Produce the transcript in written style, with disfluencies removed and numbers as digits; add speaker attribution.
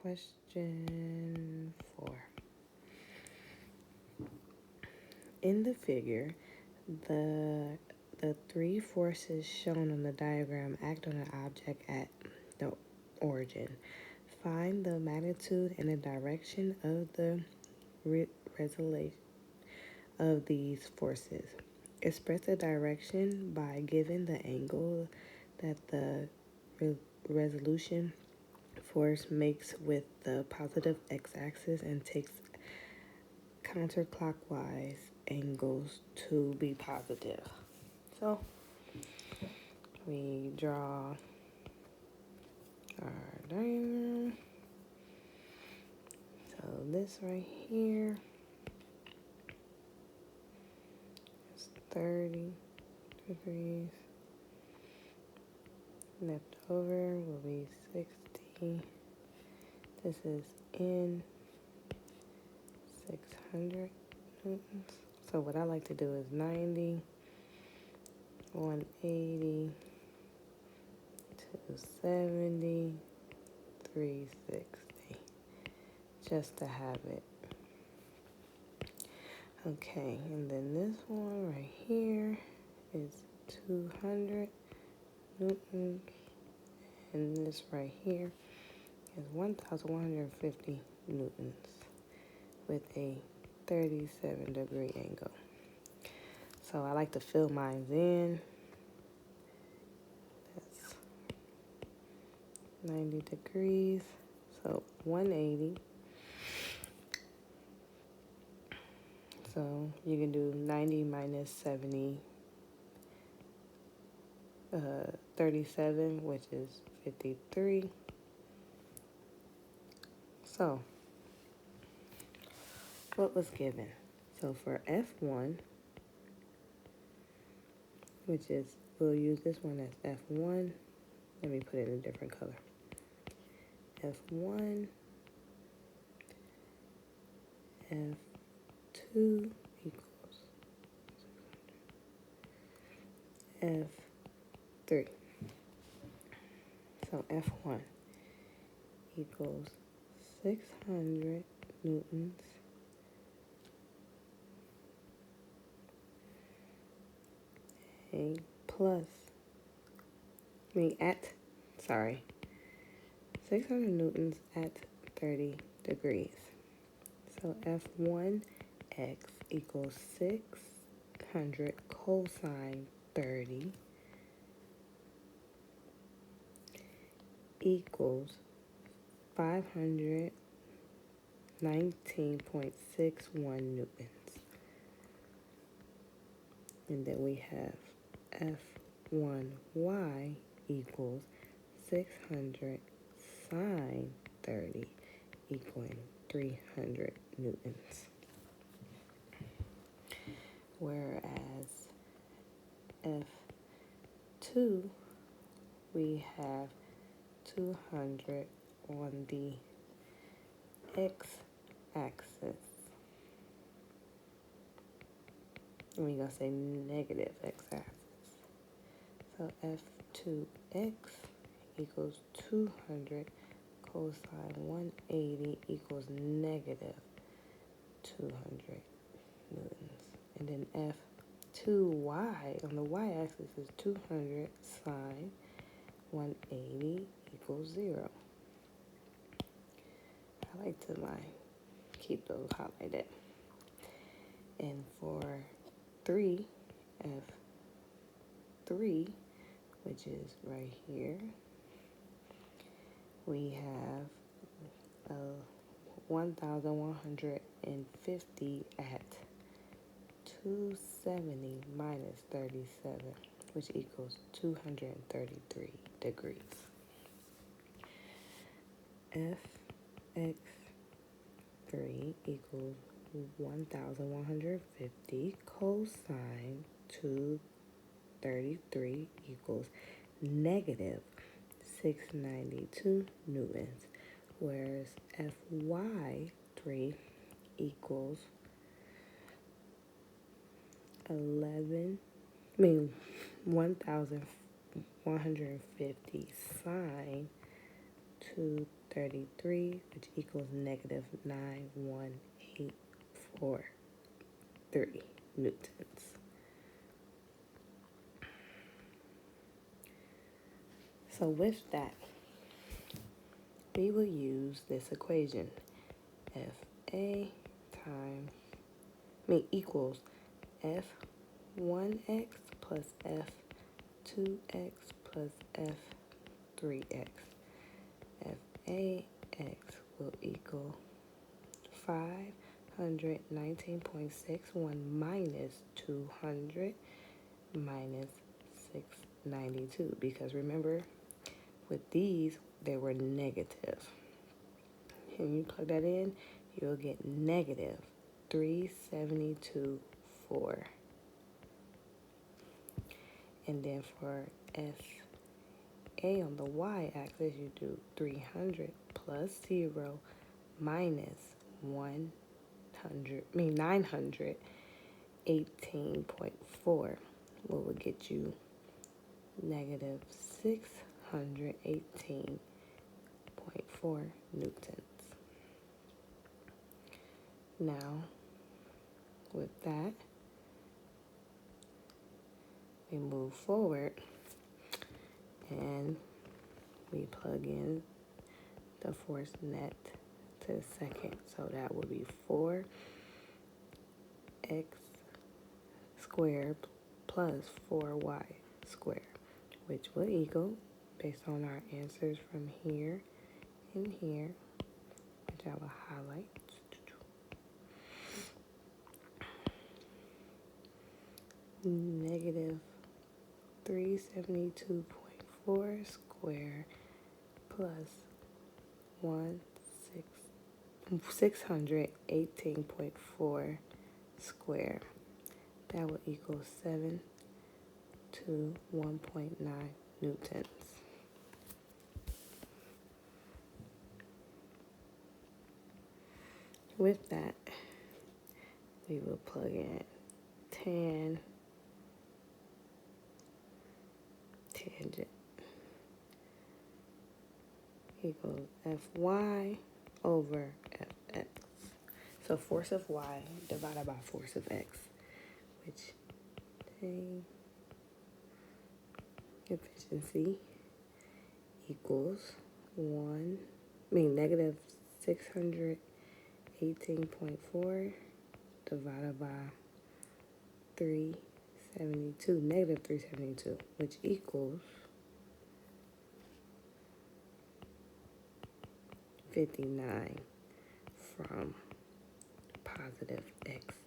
Speaker 1: Question 4. In the figure, the three forces shown on the diagram act on an object at the origin. Find the magnitude and the direction of the resolution of these forces. Express the direction by giving the angle that the resolution force makes with the positive x-axis and takes counterclockwise angles to be positive. So we draw our diagram. So this right here is 30 degrees. Left over will be 60. This is in 600 newtons. So what I like to do is 90, 180, 270, 360, just to have it. Okay, and then this one right here is 200 newtons, and this right here is 1,150 newtons with a 37-degree angle. So I like to fill mine in. That's 90 degrees, so 180. So you can do 90 minus 70, 37, which is 53. So what was given? So for F1, which is, we'll use this one as F1. Let me put it in a different color. F1, F2 equals F3. So F1 equals 600 newtons plus, 600 newtons at 30 degrees. So F1x equals 600 cosine 30 equals 519.61 newtons. And then we have F1y equals 600 sine 30 equaling 300 newtons. Whereas F2, we have 200 on the x-axis. And we're going to say negative x-axis. So F2x equals 200 cosine 180 equals negative 200 newtons. And then F2y on the y-axis is 200 sine 180 equals 0. I like to keep those highlighted. And for 3, F3, which is right here, we have 1,150 at 270 minus 37, which equals 233 degrees. Fx3 equals 1,150 cosine 233 equals negative 692 newtons, whereas Fy3 equals 1,150 sine 233, which equals negative 91843 newtons. So with that, we will use this equation. FA equals F1x plus F2x plus F3x. FAX will equal 519.61 minus 200 minus 692. Because remember, with these, they were negative. And you plug that in, you'll get negative 372.4. And then for FA on the y-axis, you do 300 plus 0 minus 918.4. What would get you negative 618.4 newtons. Now, with that, we move forward and we plug in the force net to the second. So that would be 4x squared plus 4y squared, which will equal, based on our answers from here and here, which I will highlight, negative 372.4 squared plus 618.4 squared. That will equal 7 to 1.9 newtons. With that, we will plug in tan tangent equals Fy over Fx. So force of y divided by force of x, which efficiency equals negative 618.4 divided by 372, negative 372, which equals 59 from positive x.